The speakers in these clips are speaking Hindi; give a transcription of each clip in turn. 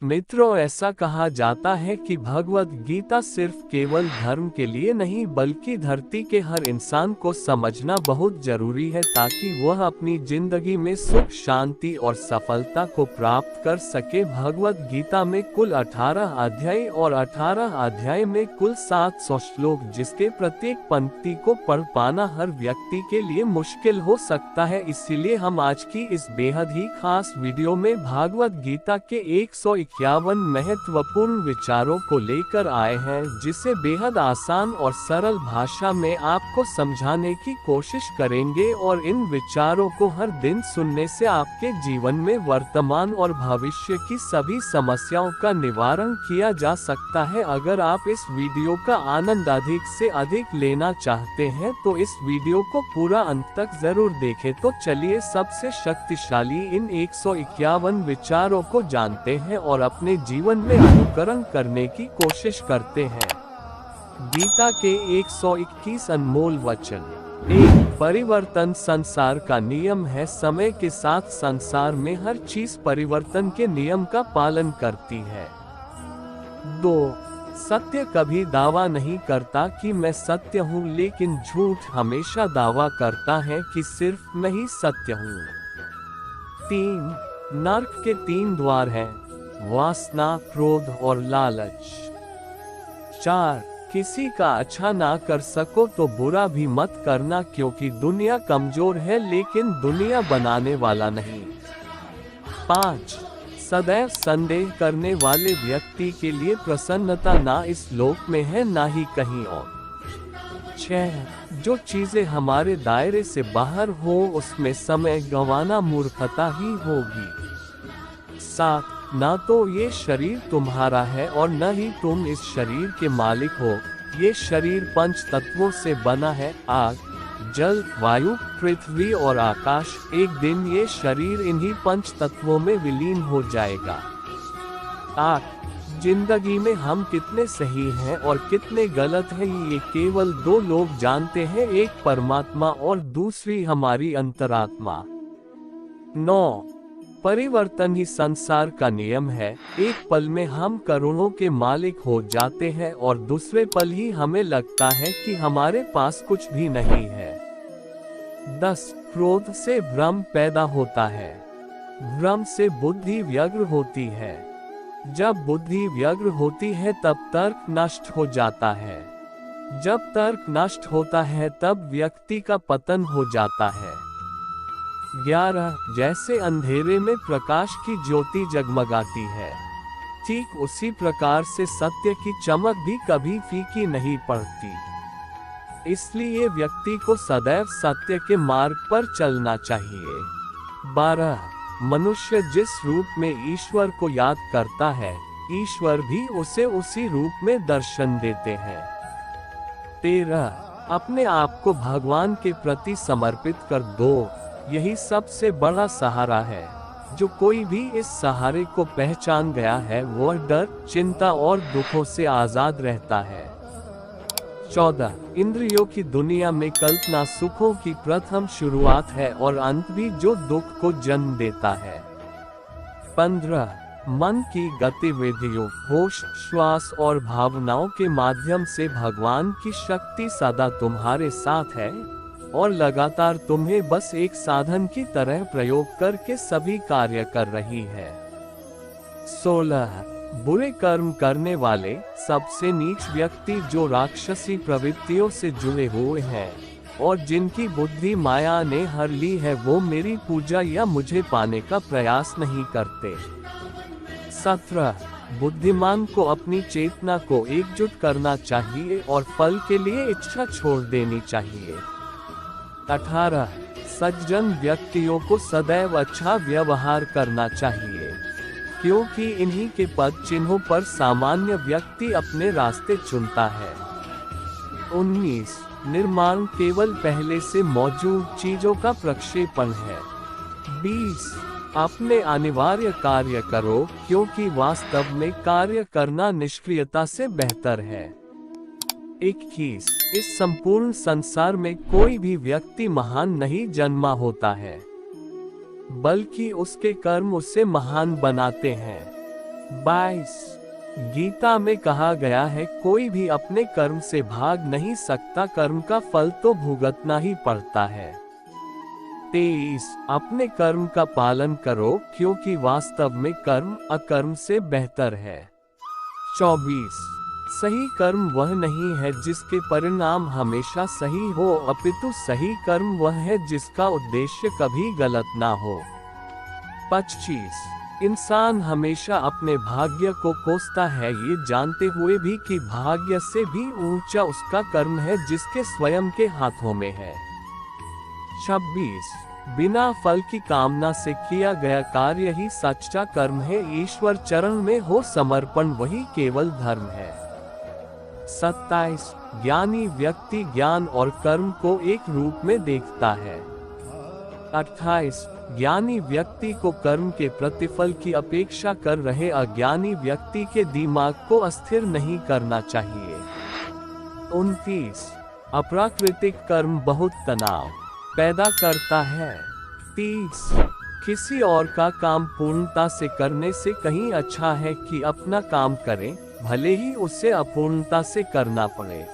मित्रों, ऐसा कहा जाता है कि भगवत गीता सिर्फ केवल धर्म के लिए नहीं बल्कि धरती के हर इंसान को समझना बहुत जरूरी है ताकि वह अपनी जिंदगी में सुख, शांति और सफलता को प्राप्त कर सके। भगवत गीता में कुल 18 अध्याय और 18 अध्याय में कुल 700 श्लोक, जिसके प्रत्येक पंक्ति को पढ़ पाना हर व्यक्ति के लिए मुश्किल हो सकता है। इसीलिए हम आज की इस बेहद ही खास वीडियो में भगवत गीता के 151 महत्वपूर्ण विचारों को लेकर आए हैं, जिसे बेहद आसान और सरल भाषा में आपको समझाने की कोशिश करेंगे। और इन विचारों को हर दिन सुनने से आपके जीवन में वर्तमान और भविष्य की सभी समस्याओं का निवारण किया जा सकता है। अगर आप इस वीडियो का आनंद अधिक से अधिक लेना चाहते हैं तो इस वीडियो को पूरा अंत तक जरूर देखें। तो चलिए सबसे शक्तिशाली इन 151 विचारों को जानते हैं और अपने जीवन में अनुकरण करने की कोशिश करते हैं। गीता के 121 अनमोल वचन। 1. परिवर्तन संसार का नियम है। समय के साथ संसार में हर चीज परिवर्तन के नियम का पालन करती है। 2. सत्य कभी दावा नहीं करता कि मैं सत्य हूँ, लेकिन झूठ हमेशा दावा करता है कि सिर्फ मैं ही सत्य हूँ। 3. नर्क के 3 द्वार हैं: वासना, क्रोध और लालच। 4. किसी का अच्छा ना कर सको तो बुरा भी मत करना, क्योंकि दुनिया कमजोर है लेकिन दुनिया बनाने वाला नहीं। 5. सदैव संदेह करने वाले व्यक्ति के लिए प्रसन्नता ना इस लोक में है ना ही कहीं और। 6. जो चीजें हमारे दायरे से बाहर हो उसमें समय गंवाना मूर्खता ही होगी। 7. ना तो ये शरीर तुम्हारा है और न ही तुम इस शरीर के मालिक हो। ये शरीर 5 तत्वों से बना है: आग, जल, वायु, पृथ्वी और आकाश। एक दिन ये शरीर इन्हीं 5 तत्वों में विलीन हो जाएगा। 8. जिंदगी में हम कितने सही हैं और कितने गलत हैं ये केवल 2 लोग जानते हैं, एक परमात्मा और दूसरी हमारी अंतरात्मा। 9. परिवर्तन ही संसार का नियम है। एक पल में हम करोड़ों के मालिक हो जाते हैं और दूसरे पल ही हमें लगता है कि हमारे पास कुछ भी नहीं है। 10. क्रोध से भ्रम पैदा होता है। भ्रम से बुद्धि व्यग्र होती है। जब बुद्धि व्यग्र होती है तब तर्क नष्ट हो जाता है। जब तर्क नष्ट होता है तब व्यक्ति का पतन हो जाता है। 11. जैसे अंधेरे में प्रकाश की ज्योति जगमगाती है, ठीक उसी प्रकार से सत्य की चमक भी कभी फीकी नहीं पड़ती। इसलिए व्यक्ति को सदैव सत्य के मार्ग पर चलना चाहिए। 12. मनुष्य जिस रूप में ईश्वर को याद करता है, ईश्वर भी उसे उसी रूप में दर्शन देते हैं। 13. अपने आप को भगवान के प्रति समर्पित कर दो, यही सबसे बड़ा सहारा है। जो कोई भी इस सहारे को पहचान गया है वह डर, चिंता और दुखों से आजाद रहता है। 14. इंद्रियों की दुनिया में कल्पना सुखों की प्रथम शुरुआत है और अंत भी जो दुख को जन्म देता है। 15. मन की गतिविधियों, होश, श्वास और भावनाओं के माध्यम से भगवान की शक्ति सदा तुम्हारे साथ है और लगातार तुम्हें बस एक साधन की तरह प्रयोग करके सभी कार्य कर रही है। 16. बुरे कर्म करने वाले, सबसे नीच व्यक्ति जो राक्षसी प्रवृत्तियों से जुड़े हुए हैं और जिनकी बुद्धि माया ने हर ली है, वो मेरी पूजा या मुझे पाने का प्रयास नहीं करते। 17. बुद्धिमान को अपनी चेतना को एकजुट करना चाहिए और फल के लिए इच्छा छोड़ देनी चाहिए। 18. सज्जन व्यक्तियों को सदैव अच्छा व्यवहार करना चाहिए, क्योंकि इन्हीं के पद चिन्हों पर सामान्य व्यक्ति अपने रास्ते चुनता है। 19. निर्माण केवल पहले से मौजूद चीजों का प्रक्षेपण है। 20. अपने अनिवार्य कार्य करो, क्योंकि वास्तव में कार्य करना निष्क्रियता से बेहतर है। 21. इस संपूर्ण संसार में कोई भी व्यक्ति महान नहीं जन्मा होता है, बल्कि उसके कर्म उसे महान बनाते हैं। 22 गीता में कहा गया है, कोई भी अपने कर्म से भाग नहीं सकता, कर्म का फल तो भुगतना ही पड़ता है। 23 अपने कर्म का पालन करो, क्योंकि वास्तव में कर्म अकर्म से बेहतर है। 24 सही कर्म वह नहीं है जिसके परिणाम हमेशा सही हो, अपितु सही कर्म वह है जिसका उद्देश्य कभी गलत ना हो। 25 इंसान हमेशा अपने भाग्य को कोसता है, ये जानते हुए भी कि भाग्य से भी ऊंचा उसका कर्म है जिसके स्वयं के हाथों में है। 26 बिना फल की कामना से किया गया कार्य ही सच्चा कर्म है, ईश्वर चरण में हो समर्पण वही केवल धर्म है। 27 ज्ञानी व्यक्ति ज्ञान और कर्म को एक रूप में देखता है। 28 ज्ञानी व्यक्ति को कर्म के प्रतिफल की अपेक्षा कर रहे अज्ञानी व्यक्ति के दिमाग को अस्थिर नहीं करना चाहिए। 29 अप्राकृतिक कर्म बहुत तनाव पैदा करता है। 30 किसी और का काम पूर्णता से करने से कहीं अच्छा है कि अपना काम करें, भले ही उसे अपूर्णता से करना पड़े।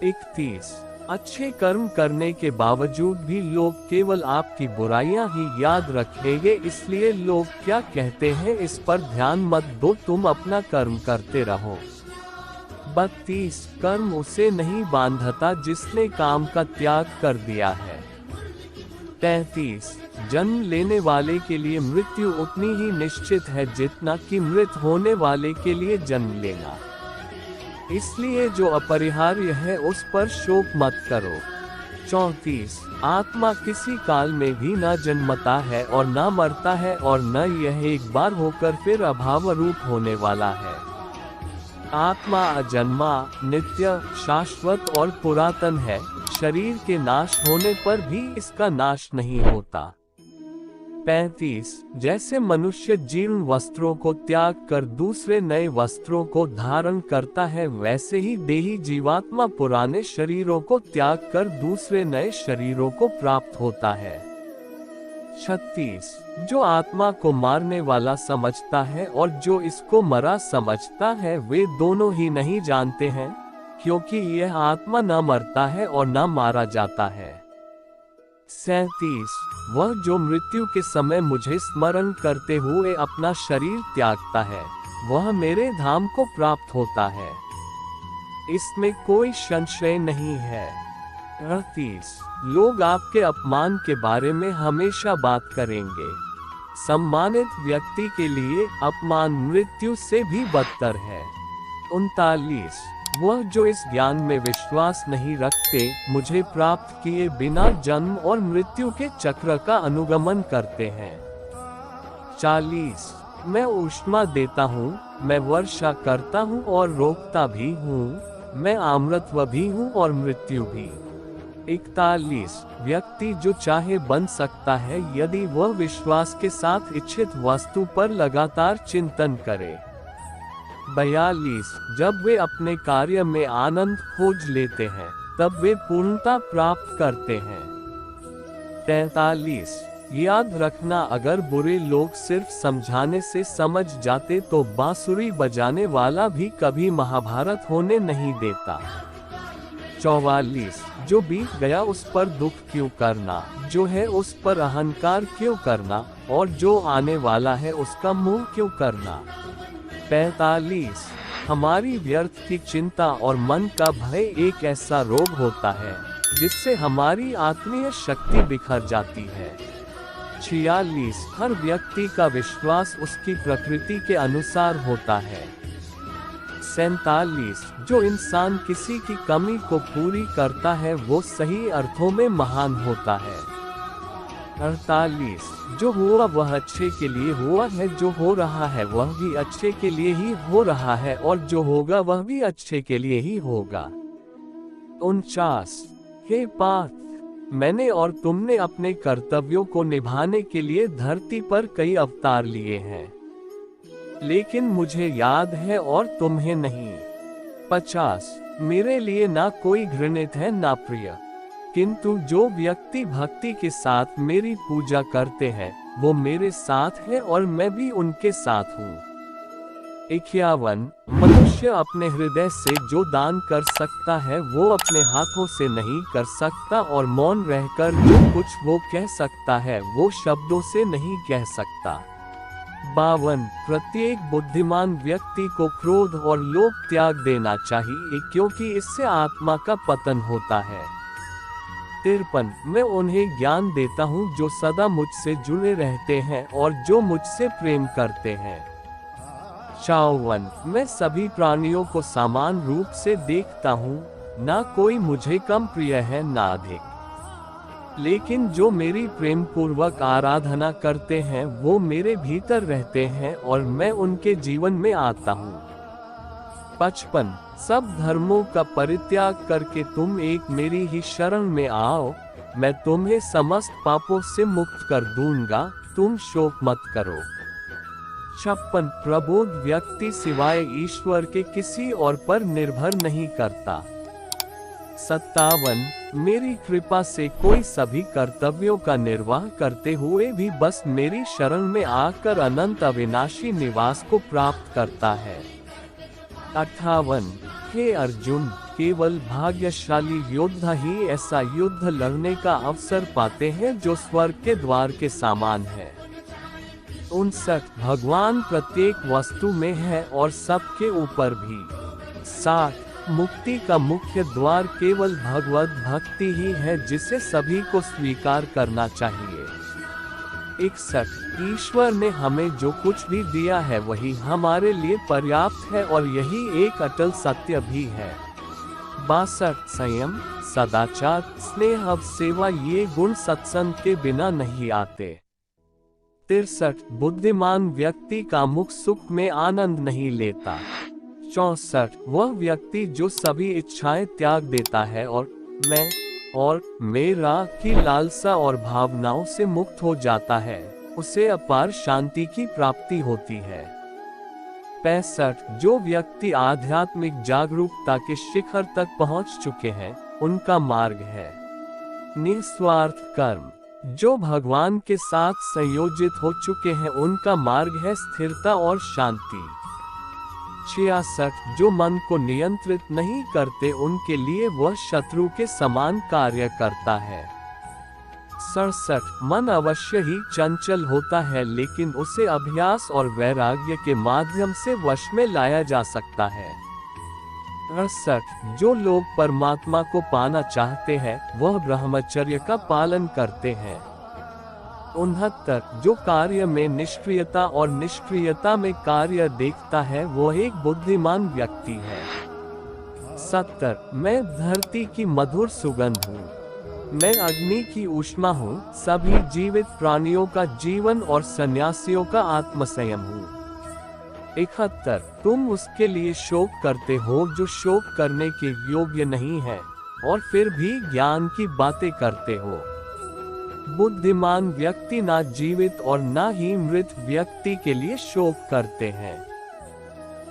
31 अच्छे कर्म करने के बावजूद भी लोग केवल आपकी बुराइयां ही याद रखेंगे, इसलिए लोग क्या कहते हैं इस पर ध्यान मत दो, तुम अपना कर्म करते रहो। 32 कर्म उसे नहीं बांधता जिसने काम का त्याग कर दिया है। 33 जन्म लेने वाले के लिए मृत्यु उतनी ही निश्चित है जितना कि मृत होने वाले के लिए जन्म लेना, इसलिए जो अपरिहार्य है उस पर शोक मत करो। 34 आत्मा किसी काल में भी न जन्मता है और न मरता है, और न यह एक बार होकर फिर अभाव रूप होने वाला है। आत्मा अजन्मा, नित्य, शाश्वत और पुरातन है, शरीर के नाश होने पर भी इसका नाश नहीं होता। 35 जैसे मनुष्य जीर्ण वस्त्रों को त्याग कर दूसरे नए वस्त्रों को धारण करता है, वैसे ही देही जीवात्मा पुराने शरीरों को त्याग कर दूसरे नए शरीरों को प्राप्त होता है। 36 जो आत्मा को मारने वाला समझता है और जो इसको मरा समझता है, वे दोनों ही नहीं जानते हैं, क्योंकि यह आत्मा न मरता है और न मारा जाता है। 37 वह जो मृत्यु के समय मुझे स्मरण करते हुए अपना शरीर त्यागता है, वह मेरे धाम को प्राप्त होता है, इसमें कोई संशय नहीं है। 38 लोग आपके अपमान के बारे में हमेशा बात करेंगे, सम्मानित व्यक्ति के लिए अपमान मृत्यु से भी बदतर है। 39 वह जो इस ज्ञान में विश्वास नहीं रखते, मुझे प्राप्त किए बिना जन्म और मृत्यु के चक्र का अनुगमन करते हैं। 40 मैं ऊष्मा देता हूँ, मैं वर्षा करता हूँ और रोकता भी हूँ, मैं अमृतत्व भी हूँ और मृत्यु भी। 41 व्यक्ति जो चाहे बन सकता है यदि वह विश्वास के साथ इच्छित वस्तु पर लगातार चिंतन करे। 42 जब वे अपने कार्य में आनंद खोज लेते हैं, तब वे पूर्णता प्राप्त करते हैं। 43 याद रखना, अगर बुरे लोग सिर्फ समझाने से समझ जाते तो बांसुरी बजाने वाला भी कभी महाभारत होने नहीं देता। 44 जो बीत गया उस पर दुख क्यों करना, जो है उस पर अहंकार क्यों करना, और जो आने वाला है उसका मोह क्यों करना। 45 हमारी व्यर्थ की चिंता और मन का भय एक ऐसा रोग होता है जिससे हमारी आत्मीय शक्ति बिखर जाती है। 46 हर व्यक्ति का विश्वास उसकी प्रकृति के अनुसार होता है। 47 जो इंसान किसी की कमी को पूरी करता है वो सही अर्थों में महान होता है। 48 जो हुआ वह अच्छे के लिए हुआ है, जो हो रहा है वह भी अच्छे के लिए ही हो रहा है, और जो होगा वह भी अच्छे के लिए ही होगा। 49 हे पार्थ, मैंने और तुमने अपने कर्तव्यों को निभाने के लिए धरती पर कई अवतार लिए हैं, लेकिन मुझे याद है और तुम्हें नहीं। 50 मेरे लिए ना कोई घृणित है ना प्रिय, किंतु जो व्यक्ति भक्ति के साथ मेरी पूजा करते हैं वो मेरे साथ हैं और मैं भी उनके साथ हूँ। 51 मनुष्य अपने हृदय से जो दान कर सकता है वो अपने हाथों से नहीं कर सकता, और मौन रहकर जो कुछ वो कह सकता है वो शब्दों से नहीं कह सकता। 52 प्रत्येक बुद्धिमान व्यक्ति को क्रोध और लोभ त्याग देना चाहिए, क्योंकि इससे आत्मा का पतन होता है। 53 मैं उन्हें ज्ञान देता हूँ जो सदा मुझसे जुड़े रहते हैं और जो मुझसे प्रेम करते हैं। 54 मैं सभी प्राणियों को समान रूप से देखता हूँ, ना कोई मुझे कम प्रिय है ना अधिक, लेकिन जो मेरी प्रेम पूर्वक आराधना करते हैं वो मेरे भीतर रहते हैं और मैं उनके जीवन में आता हूँ। 55 सब धर्मों का परित्याग करके तुम एक मेरी ही शरण में आओ, मैं तुम्हें समस्त पापों से मुक्त कर दूंगा, तुम शोक मत करो। 56 प्रबोध व्यक्ति सिवाय ईश्वर के किसी और पर निर्भर नहीं करता। 57 मेरी कृपा से कोई सभी कर्तव्यों का निर्वाह करते हुए भी बस मेरी शरण में आकर अनंत अविनाशी निवास को प्राप्त करता है। 58 हे अर्जुन, केवल भाग्यशाली योद्धा ही ऐसा युद्ध लड़ने का अवसर पाते हैं जो स्वर्ग के द्वार के समान है। 59 भगवान प्रत्येक वस्तु में है और सबके ऊपर भी। 60 मुक्ति का मुख्य द्वार केवल भगवत भक्ति ही है जिसे सभी को स्वीकार करना चाहिए। 61 ईश्वर ने हमें जो कुछ भी दिया है वही हमारे लिए पर्याप्त है और यही एक अटल सत्य भी है। 62 संयम, सदाचार, स्नेह, सेवा ये गुण सत्संग के बिना नहीं आते। 63 बुद्धिमान व्यक्ति का मुख सुख में आनंद नहीं लेता। 64 वह व्यक्ति जो सभी इच्छाएं त्याग देता है और मैं और मेरा की लालसा और भावनाओं से मुक्त हो जाता है, उसे अपार शांति की प्राप्ति होती है। 65 जो व्यक्ति आध्यात्मिक जागरूकता के शिखर तक पहुंच चुके हैं उनका मार्ग है निस्वार्थ कर्म। जो भगवान के साथ संयोजित हो चुके हैं उनका मार्ग है स्थिरता और शांति। 66 जो मन को नियंत्रित नहीं करते उनके लिए वह शत्रु के समान कार्य करता है। 67 मन अवश्य ही चंचल होता है लेकिन उसे अभ्यास और वैराग्य के माध्यम से वश में लाया जा सकता है। 68 जो लोग परमात्मा को पाना चाहते हैं वह ब्रह्मचर्य का पालन करते हैं। 69 जो कार्य में निष्क्रियता और निष्क्रियता में कार्य देखता है वो एक बुद्धिमान व्यक्ति है। 70 मैं धरती की मधुर सुगंध हूँ, मैं अग्नि की ऊष्मा हूँ, सभी जीवित प्राणियों का जीवन और सन्यासियों का आत्मसंयम हूँ। 71 तुम उसके लिए शोक करते हो जो शोक करने के योग्य नहीं है और फिर भी ज्ञान की बातें करते हो। बुद्धिमान व्यक्ति ना जीवित और ना ही मृत व्यक्ति के लिए शोक करते हैं।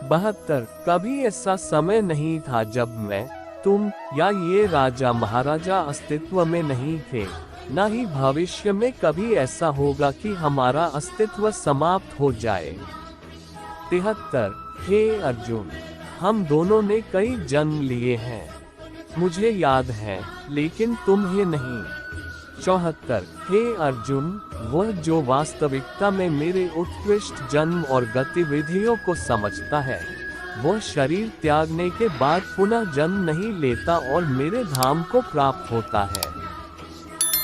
72 कभी ऐसा समय नहीं था जब मैं, तुम या ये राजा महाराजा अस्तित्व में नहीं थे, ना ही भविष्य में कभी ऐसा होगा कि हमारा अस्तित्व समाप्त हो जाए। 73 हे अर्जुन, हम दोनों ने कई जन्म लिए हैं, मुझे याद है लेकिन तुम्हें नहीं। 74 हे अर्जुन, वह जो वास्तविकता में मेरे उत्कृष्ट जन्म और गतिविधियों को समझता है वह शरीर त्यागने के बाद पुनः जन्म नहीं लेता और मेरे धाम को प्राप्त होता है।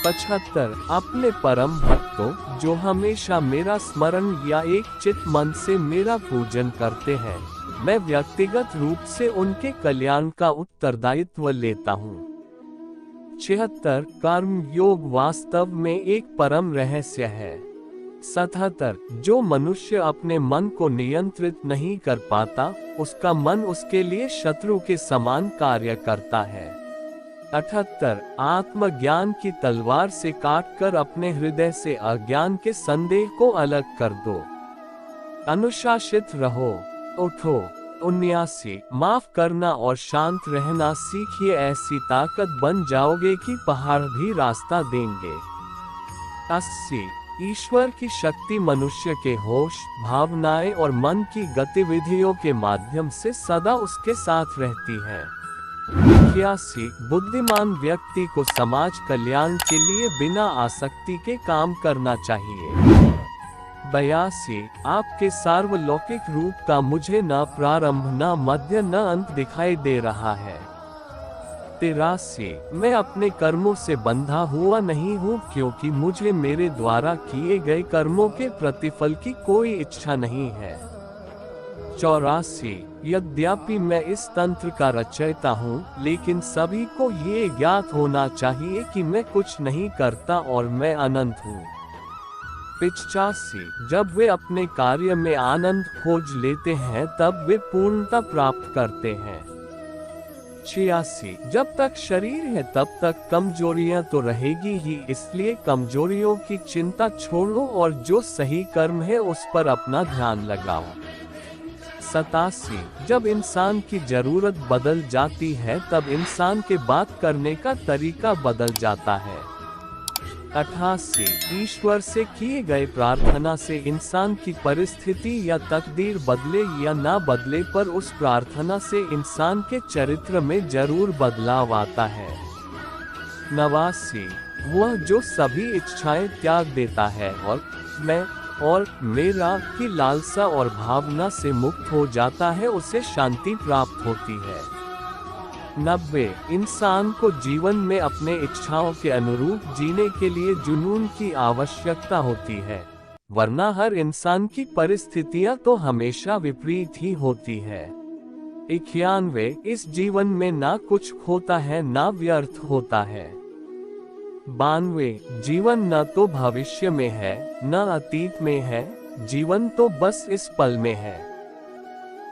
75 अपने परम भक्तों जो हमेशा मेरा स्मरण या एक चित मन से मेरा पूजन करते हैं, मैं व्यक्तिगत रूप से उनके कल्याण का उत्तरदायित्व लेता हूँ। 76 कर्म योग वास्तव में एक परम रहस्य है। 77 जो मनुष्य अपने मन को नियंत्रित नहीं कर पाता उसका मन उसके लिए शत्रु के समान कार्य करता है। 78 आत्मज्ञान की तलवार से काटकर अपने हृदय से अज्ञान के संदेह को अलग कर दो। अनुशासित रहो, उठो। 79 माफ करना और शांत रहना सीखिए, ऐसी ताकत बन जाओगे कि पहाड़ भी रास्ता देंगे। 80 ईश्वर की शक्ति मनुष्य के होश, भावनाएं और मन की गतिविधियों के माध्यम से सदा उसके साथ रहती है। 81 बुद्धिमान व्यक्ति को समाज कल्याण के लिए बिना आसक्ति के काम करना चाहिए। 82 आपके सार्वलौकिक रूप का मुझे न प्रारंभ न मध्य न अंत दिखाई दे रहा है। 83 मैं अपने कर्मों से बंधा हुआ नहीं हूँ, क्योंकि मुझे मेरे द्वारा किए गए कर्मों के प्रतिफल की कोई इच्छा नहीं है। 84 यद्यपि मैं इस तंत्र का रचयिता हूँ, लेकिन सभी को ये ज्ञात होना चाहिए कि मैं कुछ नहीं करता और मैं अनंत हूँ। 85 जब वे अपने कार्य में आनंद खोज लेते हैं तब वे पूर्णता प्राप्त करते हैं। 86 जब तक शरीर है तब तक कमजोरियां तो रहेगी ही, इसलिए कमजोरियों की चिंता छोड़ो और जो सही कर्म है उस पर अपना ध्यान लगाओ। 87 जब इंसान की जरूरत बदल जाती है तब इंसान के बात करने का तरीका बदल जाता है। 88 ईश्वर से किए गए प्रार्थना से इंसान की परिस्थिति या तकदीर बदले या ना बदले, पर उस प्रार्थना से इंसान के चरित्र में जरूर बदलाव आता है। 89 वह जो सभी इच्छाएं त्याग देता है और मैं और मेरा की लालसा और भावना से मुक्त हो जाता है, उसे शांति प्राप्त होती है। 90 इंसान को जीवन में अपने इच्छाओं के अनुरूप जीने के लिए जुनून की आवश्यकता होती है, वरना हर इंसान की परिस्थितियां तो हमेशा विपरीत ही होती है। 91 इस जीवन में ना कुछ खोता है ना व्यर्थ होता है। 92 जीवन न तो भविष्य में है न अतीत में है, जीवन तो बस इस पल में है।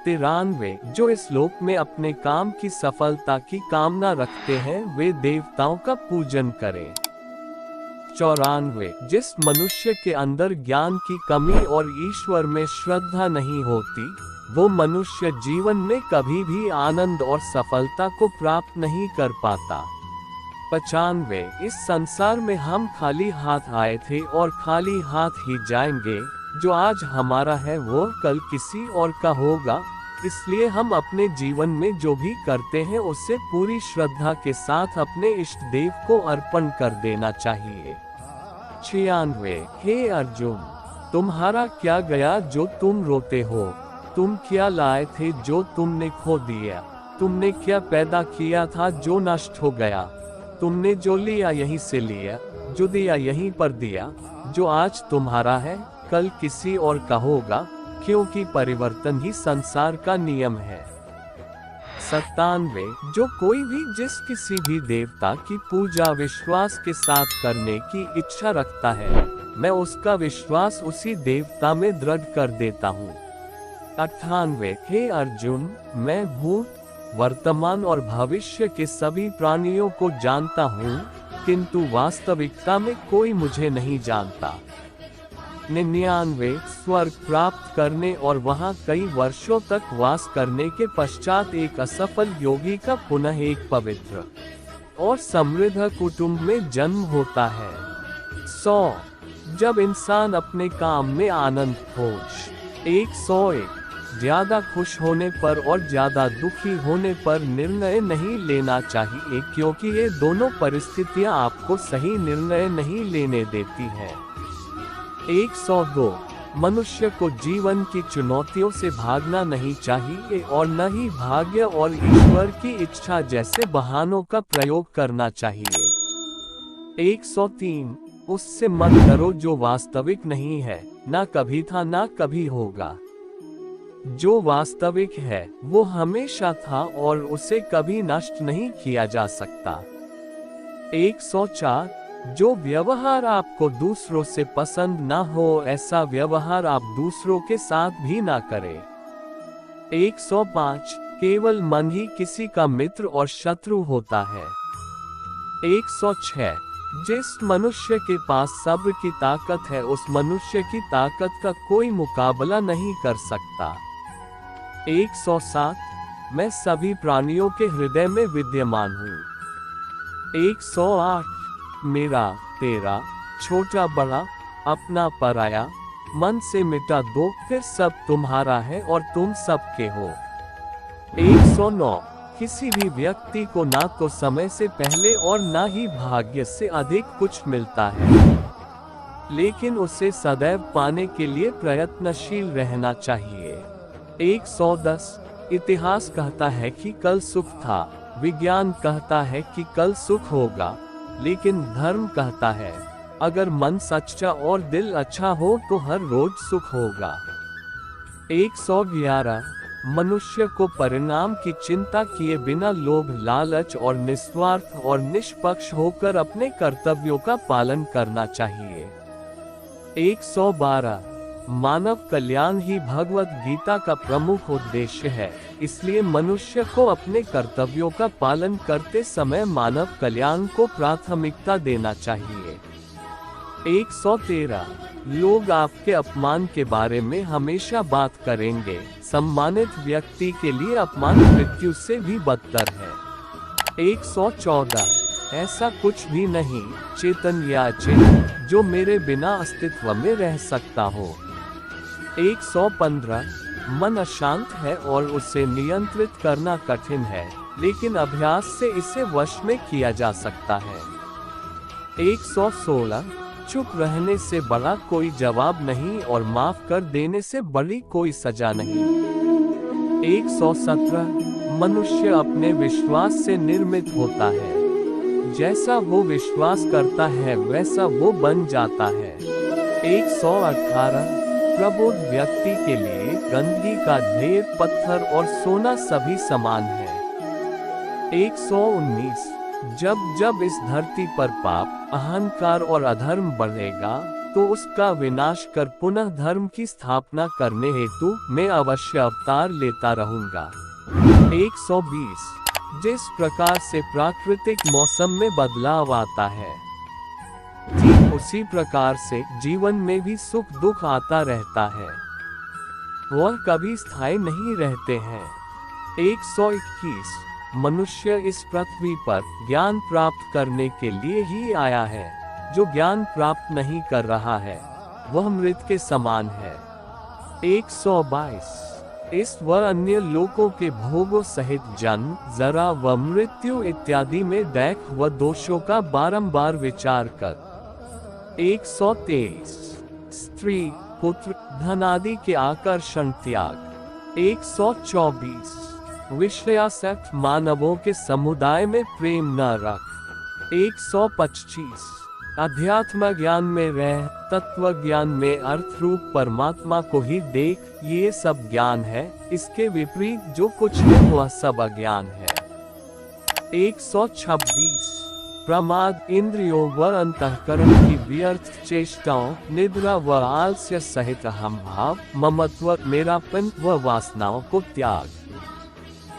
93 जो इस लोक में अपने काम की सफलता की कामना रखते हैं वे देवताओं का पूजन करें। 94 जिस मनुष्य के अंदर ज्ञान की कमी और ईश्वर में श्रद्धा नहीं होती, वो मनुष्य जीवन में कभी भी आनंद और सफलता को प्राप्त नहीं कर पाता। 95 इस संसार में हम खाली हाथ आए थे और खाली हाथ ही जाएंगे, जो आज हमारा है वो कल किसी और का होगा, इसलिए हम अपने जीवन में जो भी करते हैं उससे पूरी श्रद्धा के साथ अपने इष्ट देव को अर्पण कर देना चाहिए। 96 हे अर्जुन, तुम्हारा क्या गया जो तुम रोते हो? तुम क्या लाए थे जो तुमने खो दिया? तुमने क्या पैदा किया था जो नष्ट हो गया? तुमने जो लिया यहीं से लिया, जो दिया यहीं पर दिया, जो आज तुम्हारा है कल किसी और का होगा, क्योंकि परिवर्तन ही संसार का नियम है। 97 जो कोई भी जिस किसी भी देवता की पूजा विश्वास के साथ करने की इच्छा रखता है, मैं उसका विश्वास उसी देवता में दृढ़ कर देता हूँ। 98 हे अर्जुन, मैं भूत वर्तमान और भविष्य के सभी प्राणियों को जानता हूँ, किंतु वास्तविकता में कोई मुझे नहीं जानता। 99 स्वर्ग प्राप्त करने और वहाँ कई वर्षों तक वास करने के पश्चात एक असफल योगी का पुनः एक पवित्र और समृद्ध कुटुंब में जन्म होता है। 100 जब इंसान अपने काम में आनंद खोज। 101 ज्यादा खुश होने पर और ज्यादा दुखी होने पर निर्णय नहीं लेना चाहिए, क्योंकि ये दोनों परिस्थितियां आपको सही निर्णय नहीं लेने देती हैं। 102 मनुष्य को जीवन की चुनौतियों से भागना नहीं चाहिए और न ही भाग्य और ईश्वर की इच्छा जैसे बहानों का प्रयोग करना चाहिए। 103 उससे मत डरो जो वास्तविक नहीं है, ना कभी था ना कभी होगा। जो वास्तविक है वो हमेशा था और उसे कभी नष्ट नहीं किया जा सकता। 104 जो व्यवहार आपको दूसरों से पसंद ना हो, ऐसा व्यवहार आप दूसरों के साथ भी ना करें। 105 केवल मन ही किसी का मित्र और शत्रु होता है। 106 जिस मनुष्य के पास सब्र की ताकत है, उस मनुष्य की ताकत का कोई मुकाबला नहीं कर सकता। 107 मैं सभी प्राणियों के हृदय में विद्यमान हूँ। 108 मेरा तेरा छोटा बड़ा अपना पराया मन से मिटा दो, फिर सब तुम्हारा है और तुम सबके हो। 109। किसी भी व्यक्ति को ना तो समय से पहले और ना ही भाग्य से अधिक कुछ मिलता है, लेकिन उसे सदैव पाने के लिए प्रयत्नशील रहना चाहिए। 110। इतिहास कहता है कि कल सुख था, विज्ञान कहता है कि कल सुख होगा, लेकिन धर्म कहता है अगर मन सच्चा और दिल अच्छा हो तो हर रोज सुख होगा। 111। मनुष्य को परिणाम की चिंता किए बिना लोभ लालच और निस्वार्थ और निष्पक्ष होकर अपने कर्तव्यों का पालन करना चाहिए। 112। मानव कल्याण ही भगवत गीता का प्रमुख उद्देश्य है, इसलिए मनुष्य को अपने कर्तव्यों का पालन करते समय मानव कल्याण को प्राथमिकता देना चाहिए। 113। लोग आपके अपमान के बारे में हमेशा बात करेंगे, सम्मानित व्यक्ति के लिए अपमान मृत्यु से भी बदतर है। 114। ऐसा कुछ भी नहीं, चेतन या अचेतन, जो मेरे बिना अस्तित्व में रह सकता हो। 115। मन अशांत है और उसे नियंत्रित करना कठिन है, लेकिन अभ्यास से इसे वश में किया जा सकता है। 116। चुप रहने से बड़ा कोई जवाब नहीं और माफ कर देने से बड़ी कोई सजा नहीं। 117। मनुष्य अपने विश्वास से निर्मित होता है, जैसा वो विश्वास करता है वैसा वो बन जाता है। 118। प्रबुद्ध व्यक्ति के लिए गंदगी का ढेर, पत्थर और सोना सभी समान है। 119। जब जब इस धरती पर पाप, अहंकार और अधर्म बढ़ेगा तो उसका विनाश कर पुनः धर्म की स्थापना करने हेतु मैं अवश्य अवतार लेता रहूंगा। 120। जिस प्रकार से प्राकृतिक मौसम में बदलाव आता है, ठीक उसी प्रकार से जीवन में भी सुख दुख आता रहता है, वह कभी स्थायी नहीं रहते हैं। 121। मनुष्य इस पृथ्वी पर ज्ञान प्राप्त करने के लिए ही आया है, जो ज्ञान प्राप्त नहीं कर रहा है वह मृत के समान है। 122। इस व अन्य लोकों के भोगों सहित जन्म, जरा व मृत्यु इत्यादि में दैख व दोषों का बारंबार विचार कर। 123। स्त्री, पुत्र, धन आदि के आकर्षण त्याग। 124। विषयासक्त मानवों के समुदाय में प्रेम न रख। 125। अध्यात्म ज्ञान में रह, तत्व ज्ञान में अर्थ रूप परमात्मा को ही देख, ये सब ज्ञान है, इसके विपरीत जो कुछ है वह सब अज्ञान है। 126। प्रमाद, इंद्रियों व अंतःकरण की व्यर्थ चेष्टाओं, निद्रा व आलस्य सहित अहम भाव, ममत्व, मेरापन व वासनाओं को त्याग।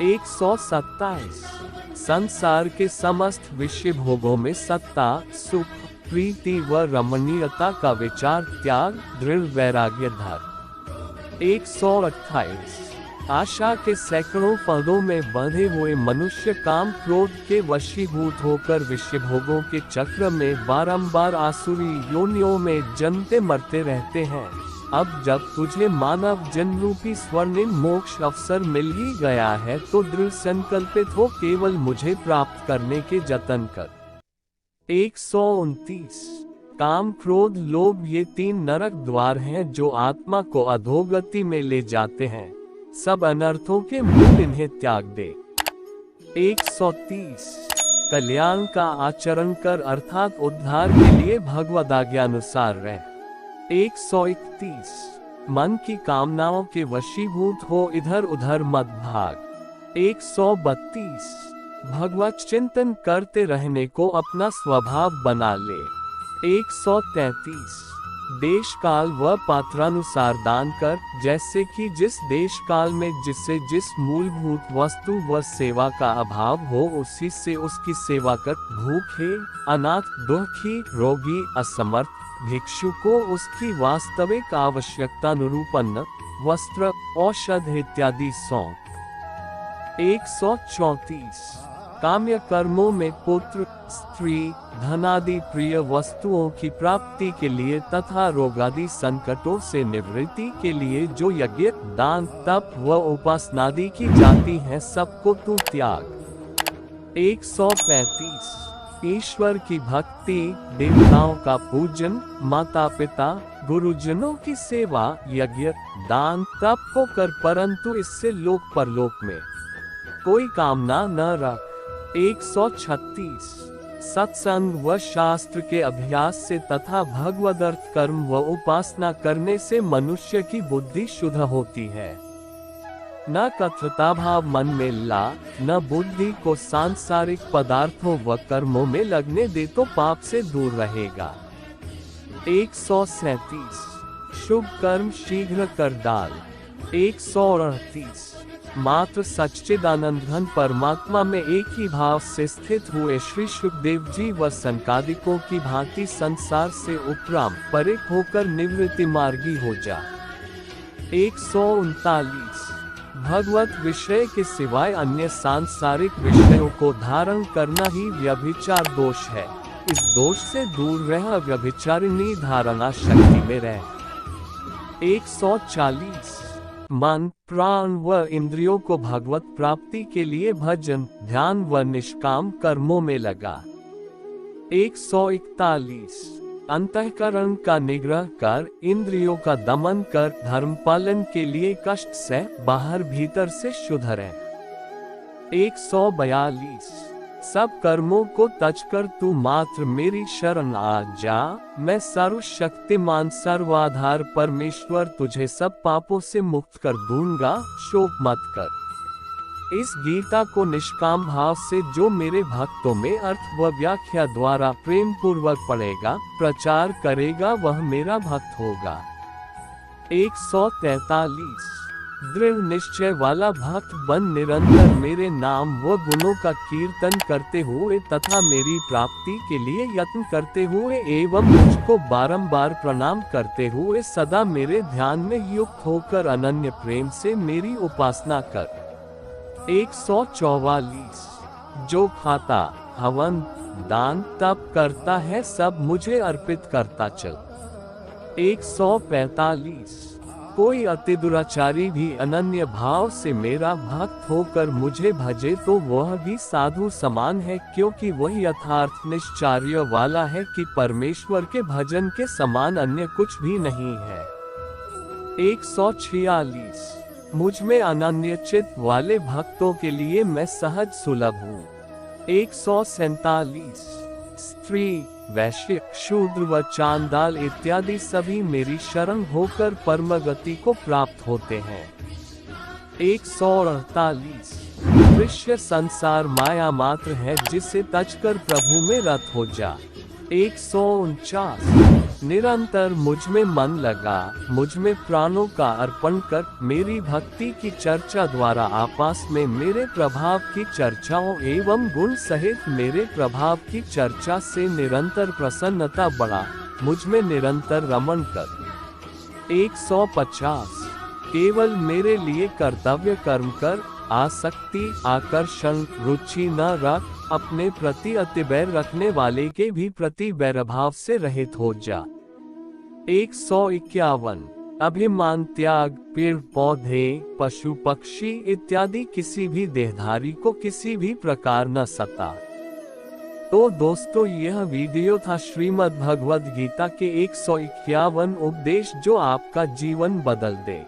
127। संसार के समस्त विषय भोगों में सत्ता, सुख, प्रीति व रमणीयता का विचार त्याग, दृढ़ वैराग्य धर। 128। आशा के सैकड़ों पदों में बंधे हुए मनुष्य काम क्रोध के वशीभूत होकर विषय भोगों के चक्र में बारंबार आसुरी योनियों में जन्मते मरते रहते हैं। अब जब तुझे मानव जन्म रूपी स्वर्णिम मोक्ष अवसर मिल ही गया है तो दृढ़ संकल्पित हो केवल मुझे प्राप्त करने के जतन कर। 129। काम, क्रोध, लोभ ये तीन नरक द्वार हैं जो आत्मा को अधोगति में ले जाते हैं, सब अनर्थों के मूल इन्हें त्याग दे। 130। कल्याण का आचरण कर अर्थात उद्धार के लिए भगवदाज्ञानुसार रह। 131। मन की कामनाओं के वशीभूत हो इधर उधर मत भाग। 132। भगवत चिंतन करते रहने को अपना स्वभाव बना ले। 133। देश काल व पात्रानुसार दान कर, जैसे कि जिस देश काल में जिससे जिस मूलभूत वस्तु व सेवा का अभाव हो उसी से उसकी सेवा कर। भूखे, अनाथ, दुखी, रोगी, असमर्थ भिक्षु को उसकी वास्तविक आवश्यकतानुरूप अन्न, वस्त्र, औषध इत्यादि सौंप। 134। काम्य कर्मों में पुत्र, स्त्री, धनादि प्रिय वस्तुओं की प्राप्ति के लिए तथा रोगादि संकटों से निवृत्ति के लिए जो यज्ञ, दान, तप व उपासनादि की जाती है, सबको तू त्याग। 135 ईश्वर की भक्ति, देवताओं का पूजन, माता पिता, गुरुजनों की सेवा, यज्ञ, दान, तप को कर, परंतु इससे लोक परलोक में कोई कामना न रख। 136 सत्संग व शास्त्र के अभ्यास से तथा भगवदर्थ कर्म व उपासना करने से मनुष्य की बुद्धि शुद्ध होती है। न कथता भाव मन में ला, न बुद्धि को सांसारिक पदार्थों व कर्मों में लगने दे तो पाप से दूर रहेगा। 137 शुभ कर्म शीघ्र कर डाल। 138 मात्र सच्चिदानंद घन परमात्मा में एक ही भाव से स्थित हुए श्री सुखदेव जी व संकादिकों की भांति संसार से उपराम परे होकर निवृत्ति मार्गी हो जा। 139 भगवत विषय के सिवाय अन्य सांसारिक विषयों को धारण करना ही व्यभिचार दोष है। इस दोष से दूर रह व्यभिचारिणी धारणा शक्ति में रह। 140 मन, प्राण व इंद्रियों को भगवत प्राप्ति के लिए भजन, ध्यान व निष्काम कर्मों में लगा। 141 अंतःकरण का निग्रह कर, इंद्रियों का दमन कर, धर्म पालन के लिए कष्ट से बाहर भीतर से शुद्ध रह। 142 सब कर्मों को तज कर तू मात्र मेरी शरण आ जा। मैं सर्वशक्तिमान सर्वाधार परमेश्वर तुझे सब पापों से मुक्त कर दूंगा, शोक मत कर। इस गीता को निष्काम भाव से जो मेरे भक्तों में अर्थ व व्याख्या द्वारा प्रेम पूर्वक पढ़ेगा, प्रचार करेगा, वह मेरा भक्त होगा। 143 दृढ़ निश्चय वाला भक्त बन निरंतर मेरे नाम व गुणों का कीर्तन करते हुए तथा मेरी प्राप्ति के लिए यत्न करते हुए एवं मुझको बारंबार प्रणाम करते हुए सदा मेरे ध्यान में युक्त होकर अनन्य प्रेम से मेरी उपासना कर। 144 जो खाता, हवन, दान, तप करता है, सब मुझे अर्पित करता चल। 145 कोई अति दुराचारी भी अनन्य भाव से मेरा भक्त होकर मुझे भजे तो वह भी साधु समान है, क्योंकि वह यथार्थ निश्चर्य वाला है कि परमेश्वर के भजन के समान अन्य कुछ भी नहीं है। 146 मुझ में अनन्य चित्त वाले भक्तों के लिए मैं सहज सुलभ हूँ। 147 स्त्री, वैश्य, शूद्र व चांडाल इत्यादि सभी मेरी शरण होकर परम गति को प्राप्त होते हैं। 148 दृश्य संसार माया मात्र है, जिसे तजकर प्रभु में रत हो जा। 149 निरंतर मुझ में मन लगा, मुझ में प्राणों का अर्पण कर, मेरी भक्ति की चर्चा द्वारा आपस में मेरे प्रभाव की चर्चाओं एवं गुण सहित मेरे प्रभाव की चर्चा से निरंतर प्रसन्नता बढ़ा, मुझ में निरंतर रमण कर। 150 केवल मेरे लिए कर्तव्य कर्म कर, आसक्ति, आकर्षण, रुचि न रख, अपने प्रति अति बैर रखने वाले के भी प्रति बैरभाव से रहित हो जा। 151 अभिमान त्याग, पेड़ पौधे, पशु पक्षी इत्यादि किसी भी देहधारी को किसी भी प्रकार न सता। तो दोस्तों, यह वीडियो था श्रीमद् भगवद गीता के 151 उपदेश जो आपका जीवन बदल दे।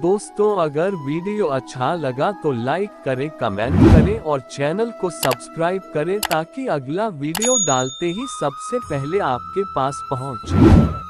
दोस्तों, अगर वीडियो अच्छा लगा तो लाइक करें, कमेंट करें और चैनल को सब्सक्राइब करें ताकि अगला वीडियो डालते ही सबसे पहले आपके पास पहुंचे।